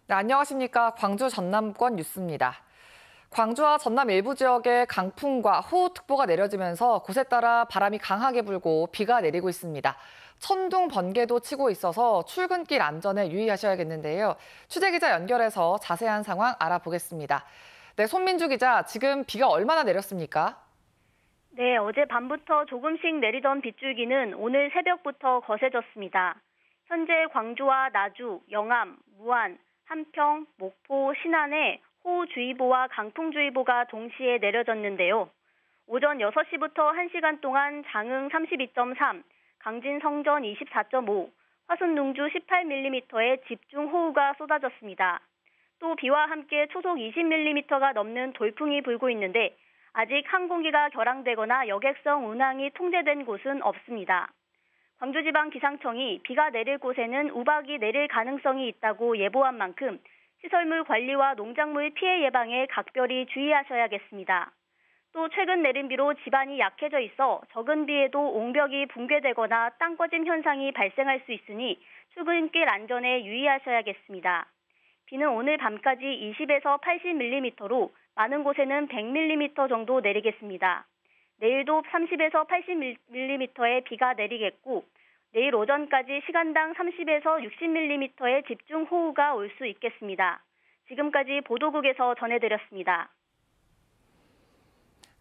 네, 안녕하십니까. 광주 전남권 뉴스입니다. 광주와 전남 일부 지역에 강풍과 호우특보가 내려지면서 곳에 따라 바람이 강하게 불고 비가 내리고 있습니다. 천둥, 번개도 치고 있어서 출근길 안전에 유의하셔야겠는데요. 취재기자 연결해서 자세한 상황 알아보겠습니다. 네, 손민주 기자, 지금 비가 얼마나 내렸습니까? 네, 어제 밤부터 조금씩 내리던 빗줄기는 오늘 새벽부터 거세졌습니다. 현재 광주와 나주, 영암, 무안, 한평, 목포, 신안에 호우주의보와 강풍주의보가 동시에 내려졌는데요. 오전 6시부터 1시간 동안 장흥 32.3, 강진 성전 24.5, 화순 농주 18mm의 집중호우가 쏟아졌습니다. 또 비와 함께 초속 20mm가 넘는 돌풍이 불고 있는데 아직 항공기가 결항되거나 여객선 운항이 통제된 곳은 없습니다. 광주지방기상청이 비가 내릴 곳에는 우박이 내릴 가능성이 있다고 예보한 만큼 시설물 관리와 농작물 피해 예방에 각별히 주의하셔야겠습니다. 또 최근 내린 비로 지반이 약해져 있어 적은 비에도 옹벽이 붕괴되거나 땅 꺼짐 현상이 발생할 수 있으니 출근길 안전에 유의하셔야겠습니다. 비는 오늘 밤까지 20에서 80mm로 많은 곳에는 100mm 정도 내리겠습니다. 내일도 30에서 80mm의 비가 내리겠고 내일 오전까지 시간당 30에서 60mm의 집중호우가 올 수 있겠습니다. 지금까지 보도국에서 전해드렸습니다.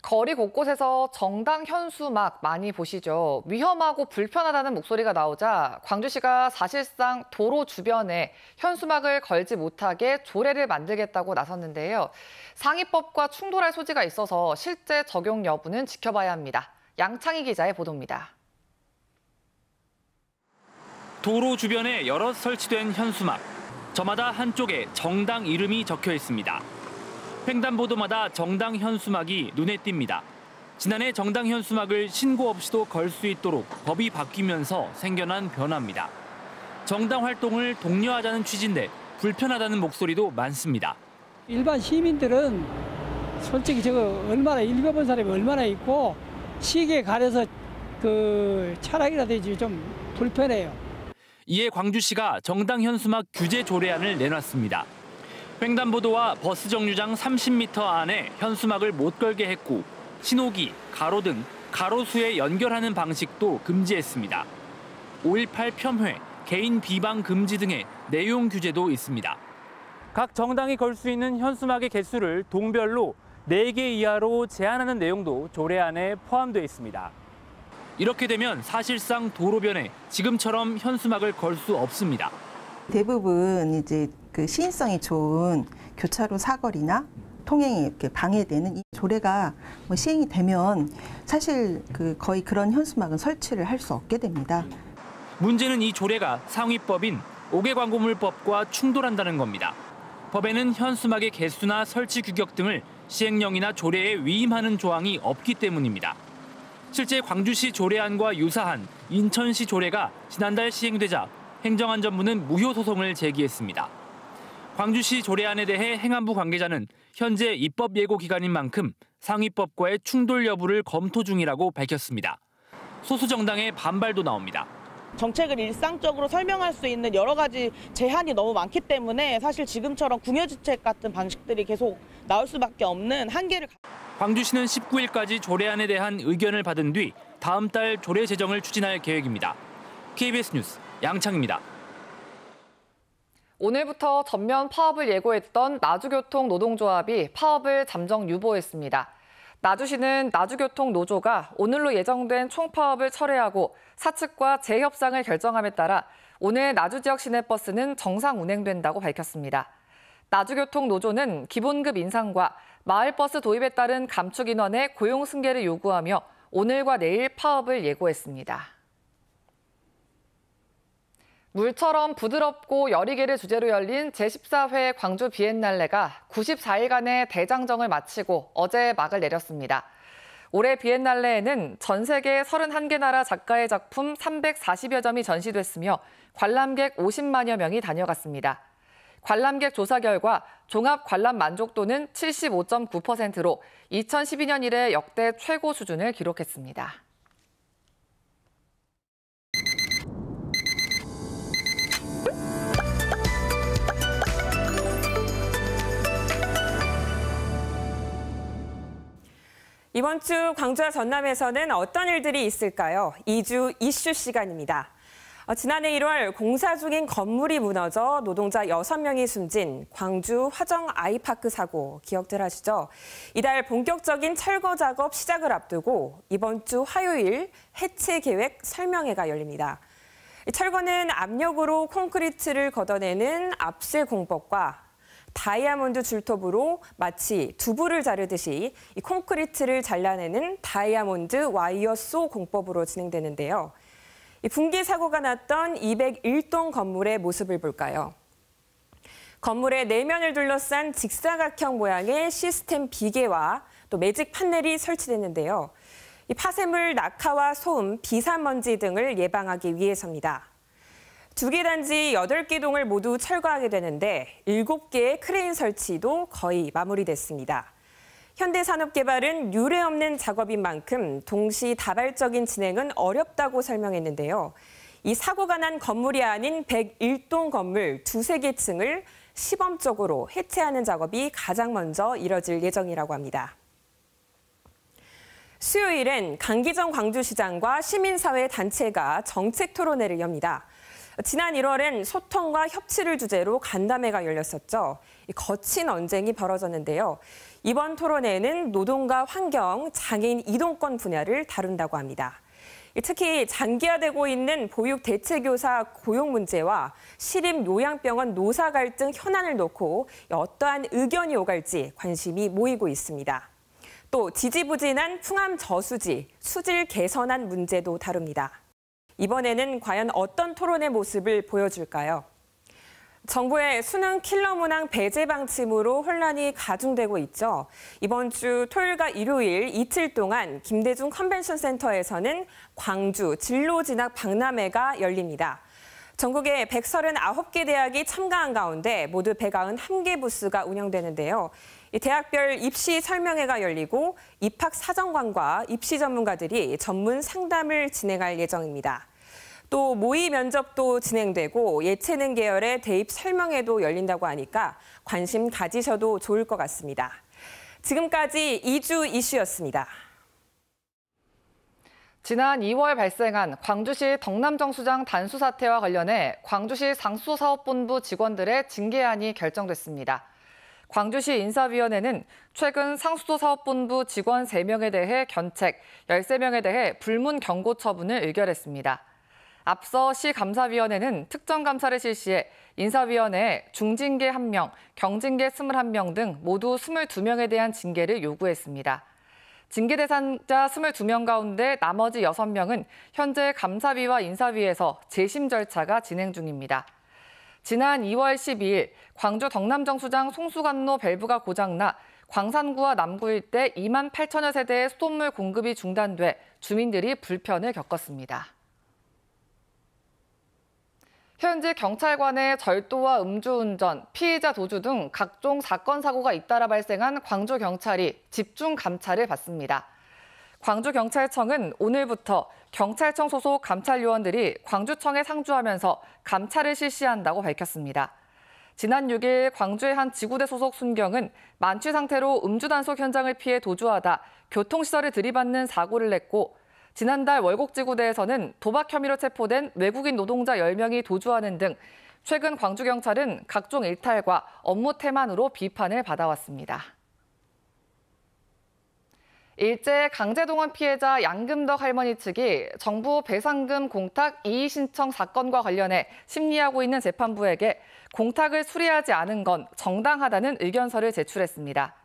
거리 곳곳에서 정당 현수막 많이 보시죠. 위험하고 불편하다는 목소리가 나오자 광주시가 사실상 도로 주변에 현수막을 걸지 못하게 조례를 만들겠다고 나섰는데요. 상위법과 충돌할 소지가 있어서 실제 적용 여부는 지켜봐야 합니다. 양창희 기자의 보도입니다. 도로 주변에 여럿 설치된 현수막. 저마다 한쪽에 정당 이름이 적혀 있습니다. 횡단보도마다 정당 현수막이 눈에 띕니다. 지난해 정당 현수막을 신고 없이도 걸 수 있도록 법이 바뀌면서 생겨난 변화입니다. 정당 활동을 독려하자는 취지인데 불편하다는 목소리도 많습니다. 일반 시민들은 솔직히 저거 얼마나 읽어본 사람이 얼마나 있고 시기에 가려서 그 차량이라든지 좀 불편해요. 이에 광주시가 정당 현수막 규제 조례안을 내놨습니다. 횡단보도와 버스 정류장 30m 안에 현수막을 못 걸게 했고 신호기, 가로등, 가로수에 연결하는 방식도 금지했습니다. 5.18 폄훼, 개인 비방 금지 등의 내용 규제도 있습니다. 각 정당이 걸 수 있는 현수막의 개수를 동별로 4개 이하로 제한하는 내용도 조례안에 포함되어 있습니다. 이렇게 되면 사실상 도로변에 지금처럼 현수막을 걸 수 없습니다. 대부분 이제 그 시인성이 좋은 교차로 사거리나 통행이 이렇게 방해되는 이 조례가 시행이 되면 사실 거의 그런 현수막은 설치를 할 수 없게 됩니다. 문제는 이 조례가 상위법인 5개 광고물법과 충돌한다는 겁니다. 법에는 현수막의 개수나 설치 규격 등을 시행령이나 조례에 위임하는 조항이 없기 때문입니다. 실제 광주시 조례안과 유사한 인천시 조례가 지난달 시행되자 행정안전부는 무효 소송을 제기했습니다. 광주시 조례안에 대해 행안부 관계자는 현재 입법 예고 기간인 만큼 상위법과의 충돌 여부를 검토 중이라고 밝혔습니다. 소수 정당의 반발도 나옵니다. 정책을 일상적으로 설명할 수 있는 여러 가지 제한이 너무 많기 때문에 사실 지금처럼 궁여지책 같은 방식들이 계속 나올 수밖에 없는 한계를. 광주시는 19일까지 조례안에 대한 의견을 받은 뒤 다음 달 조례 제정을 추진할 계획입니다. KBS 뉴스 양창입니다. 오늘부터 전면 파업을 예고했던 나주교통 노동조합이 파업을 잠정 유보했습니다. 나주시는 나주교통 노조가 오늘로 예정된 총파업을 철회하고 사측과 재협상을 결정함에 따라 오늘 나주 지역 시내버스는 정상 운행된다고 밝혔습니다. 나주교통 노조는 기본급 인상과 마을버스 도입에 따른 감축 인원의 고용 승계를 요구하며 오늘과 내일 파업을 예고했습니다. 물처럼 부드럽고 여리개를 주제로 열린 제14회 광주 비엔날레가 94일간의 대장정을 마치고 어제 막을 내렸습니다. 올해 비엔날레에는 전 세계 31개 나라 작가의 작품 340여 점이 전시됐으며 관람객 50만여 명이 다녀갔습니다. 관람객 조사 결과 종합 관람 만족도는 75.9%로 2012년 이래 역대 최고 수준을 기록했습니다. 이번 주 광주와 전남에서는 어떤 일들이 있을까요? 2주 이슈 시간입니다. 지난해 1월 공사 중인 건물이 무너져 노동자 6명이 숨진 광주 화정 아이파크 사고 기억들 하시죠? 이달 본격적인 철거 작업 시작을 앞두고 이번 주 화요일 해체 계획 설명회가 열립니다. 철거는 압력으로 콘크리트를 걷어내는 압실 공법과 다이아몬드 줄톱으로 마치 두부를 자르듯이 이 콘크리트를 잘라내는 다이아몬드 와이어 쏘 공법으로 진행되는데요. 이 분기 사고가 났던 201동 건물의 모습을 볼까요? 건물의 내면을 둘러싼 직사각형 모양의 시스템 비계와 또 매직 판넬이 설치됐는데요. 이 파쇄물 낙하와 소음, 비산먼지 등을 예방하기 위해서입니다. 2개 단지 8개 동을 모두 철거하게 되는데 7개의 크레인 설치도 거의 마무리됐습니다. 현대산업개발은 유례 없는 작업인 만큼 동시다발적인 진행은 어렵다고 설명했는데요. 이 사고가 난 건물이 아닌 101동 건물 2-3개 층을 시범적으로 해체하는 작업이 가장 먼저 이뤄질 예정이라고 합니다. 수요일엔 강기정 광주시장과 시민사회 단체가 정책 토론회를 엽니다. 지난 1월엔 소통과 협치를 주제로 간담회가 열렸었죠. 거친 언쟁이 벌어졌는데요. 이번 토론회에는 노동과 환경, 장애인 이동권 분야를 다룬다고 합니다. 특히 장기화되고 있는 보육 대체교사 고용 문제와 시립 요양병원 노사 갈등 현안을 놓고 어떠한 의견이 오갈지 관심이 모이고 있습니다. 또 지지부진한 풍암 저수지, 수질 개선안 문제도 다룹니다. 이번에는 과연 어떤 토론의 모습을 보여줄까요? 정부의 수능 킬러 문항 배제 방침으로 혼란이 가중되고 있죠. 이번 주 토요일과 일요일 이틀 동안 김대중 컨벤션 센터에서는 광주 진로 진학 박람회가 열립니다. 전국에 139개 대학이 참가한 가운데 모두 191개 부스가 운영되는데요. 대학별 입시 설명회가 열리고 입학 사정관과 입시 전문가들이 전문 상담을 진행할 예정입니다. 또 모의 면접도 진행되고 예체능 계열의 대입 설명회도 열린다고 하니까 관심 가지셔도 좋을 것 같습니다. 지금까지 2주 이슈였습니다. 지난 2월 발생한 광주시 덕남정수장 단수 사태와 관련해 광주시 상수사업본부 직원들의 징계안이 결정됐습니다. 광주시 인사위원회는 최근 상수도사업본부 직원 3명에 대해 견책, 13명에 대해 불문 경고 처분을 의결했습니다. 앞서 시감사위원회는 특정감사를 실시해 인사위원회에 중징계 1명, 경징계 21명 등 모두 22명에 대한 징계를 요구했습니다. 징계 대상자 22명 가운데 나머지 6명은 현재 감사위와 인사위에서 재심 절차가 진행 중입니다. 지난 2월 12일 광주 덕남정수장 송수관로 밸브가 고장나 광산구와 남구 일대 2만 8천여 세대의 수돗물 공급이 중단돼 주민들이 불편을 겪었습니다. 현재 경찰관의 절도와 음주운전, 피의자 도주 등 각종 사건 사고가 잇따라 발생한 광주경찰이 집중 감찰을 받습니다. 광주경찰청은 오늘부터 경찰청 소속 감찰요원들이 광주청에 상주하면서 감찰을 실시한다고 밝혔습니다. 지난 6일 광주의 한 지구대 소속 순경은 만취 상태로 음주 단속 현장을 피해 도주하다 교통시설을 들이받는 사고를 냈고 지난달 월곡지구대에서는 도박 혐의로 체포된 외국인 노동자 10명이 도주하는 등 최근 광주경찰은 각종 일탈과 업무 태만으로 비판을 받아왔습니다. 일제 강제동원 피해자 양금덕 할머니 측이 정부 배상금 공탁 이의 신청 사건과 관련해 심리하고 있는 재판부에게 공탁을 수리하지 않은 건 정당하다는 의견서를 제출했습니다.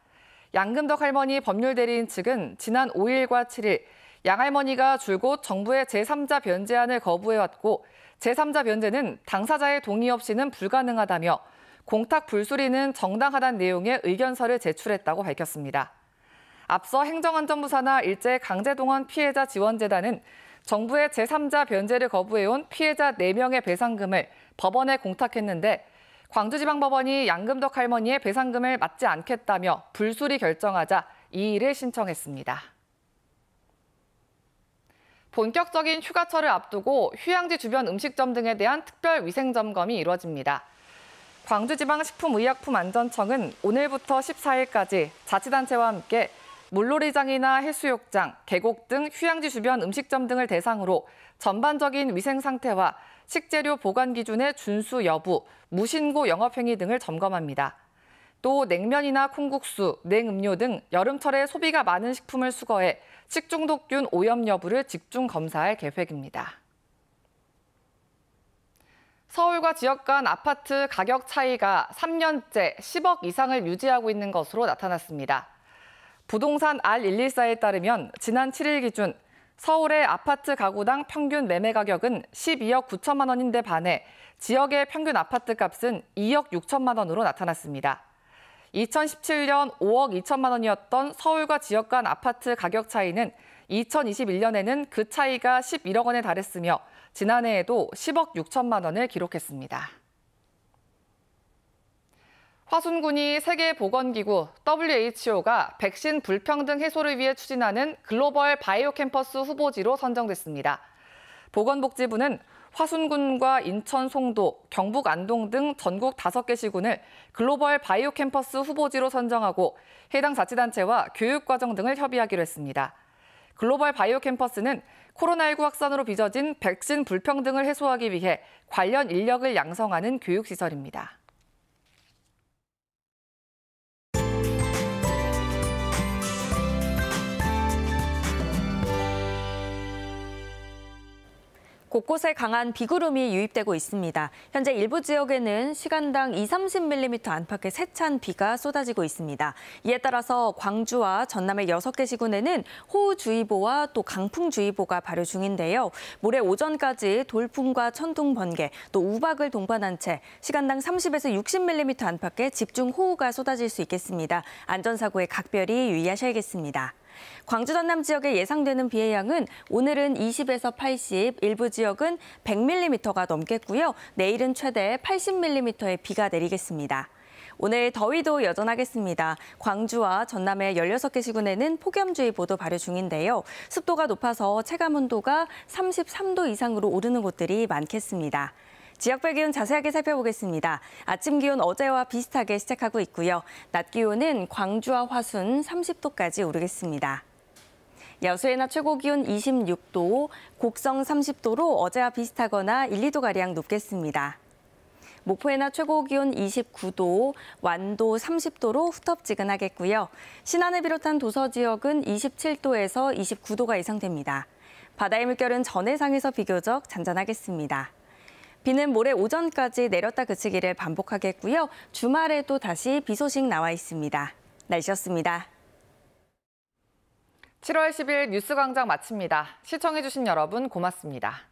양금덕 할머니 법률대리인 측은 지난 5일과 7일 양 할머니가 줄곧 정부의 제3자 변제안을 거부해왔고 제3자 변제는 당사자의 동의 없이는 불가능하다며 공탁 불수리는 정당하다는 내용의 의견서를 제출했다고 밝혔습니다. 앞서 행정안전부 산하 일제 강제동원 피해자 지원재단은 정부의 제3자 변제를 거부해온 피해자 4명의 배상금을 법원에 공탁했는데 광주지방법원이 양금덕 할머니의 배상금을 맞지 않겠다며 불수리 결정하자 이의를 신청했습니다. 본격적인 휴가철을 앞두고 휴양지 주변 음식점 등에 대한 특별 위생점검이 이루어집니다. 광주지방식품의약품안전청은 오늘부터 14일까지 자치단체와 함께 물놀이장이나 해수욕장, 계곡 등 휴양지 주변 음식점 등을 대상으로 전반적인 위생 상태와 식재료 보관 기준의 준수 여부, 무신고 영업행위 등을 점검합니다. 또 냉면이나 콩국수, 냉음료 등 여름철에 소비가 많은 식품을 수거해 식중독균 오염 여부를 집중 검사할 계획입니다. 서울과 지역 간 아파트 가격 차이가 3년째 10억 이상을 유지하고 있는 것으로 나타났습니다. 부동산 R114에 따르면 지난 7일 기준 서울의 아파트 가구당 평균 매매 가격은 12억 9천만 원인데 반해 지역의 평균 아파트 값은 2억 6천만 원으로 나타났습니다. 2017년 5억 2천만 원이었던 서울과 지역 간 아파트 가격 차이는 2021년에는 그 차이가 11억 원에 달했으며 지난해에도 10억 6천만 원을 기록했습니다. 화순군이 세계보건기구 WHO가 백신 불평등 해소를 위해 추진하는 글로벌 바이오 캠퍼스 후보지로 선정됐습니다. 보건복지부는 화순군과 인천 송도, 경북 안동 등 전국 5개 시군을 글로벌 바이오 캠퍼스 후보지로 선정하고 해당 자치단체와 교육과정 등을 협의하기로 했습니다. 글로벌 바이오 캠퍼스는 코로나19 확산으로 빚어진 백신 불평등을 해소하기 위해 관련 인력을 양성하는 교육시설입니다. 곳곳에 강한 비구름이 유입되고 있습니다. 현재 일부 지역에는 시간당 20-30mm 안팎의 세찬 비가 쏟아지고 있습니다. 이에 따라서 광주와 전남의 6개 시군에는 호우주의보와 또 강풍주의보가 발효 중인데요. 모레 오전까지 돌풍과 천둥, 번개, 또 우박을 동반한 채 시간당 30에서 60mm 안팎의 집중 호우가 쏟아질 수 있겠습니다. 안전사고에 각별히 유의하셔야겠습니다. 광주 전남 지역에 예상되는 비의 양은 오늘은 20에서 80, 일부 지역은 100mm가 넘겠고요. 내일은 최대 80mm의 비가 내리겠습니다. 오늘 더위도 여전하겠습니다. 광주와 전남의 16개 시군에는 폭염주의보도 발효 중인데요. 습도가 높아서 체감온도가 33도 이상으로 오르는 곳들이 많겠습니다. 지역별 기온 자세하게 살펴보겠습니다. 아침 기온 어제와 비슷하게 시작하고 있고요. 낮 기온은 광주와 화순 30도까지 오르겠습니다. 여수의 낮 최고 기온 26도, 곡성 30도로 어제와 비슷하거나 1-2도가량 높겠습니다. 목포의 낮 최고 기온 29도, 완도 30도로 후텁지근하겠고요. 신안을 비롯한 도서 지역은 27도에서 29도가 예상됩니다. 바다의 물결은 전해상에서 비교적 잔잔하겠습니다. 비는 모레 오전까지 내렸다 그치기를 반복하겠고요. 주말에도 다시 비 소식 나와 있습니다. 날씨였습니다. 7월 10일 뉴스광장 마칩니다. 시청해주신 여러분 고맙습니다.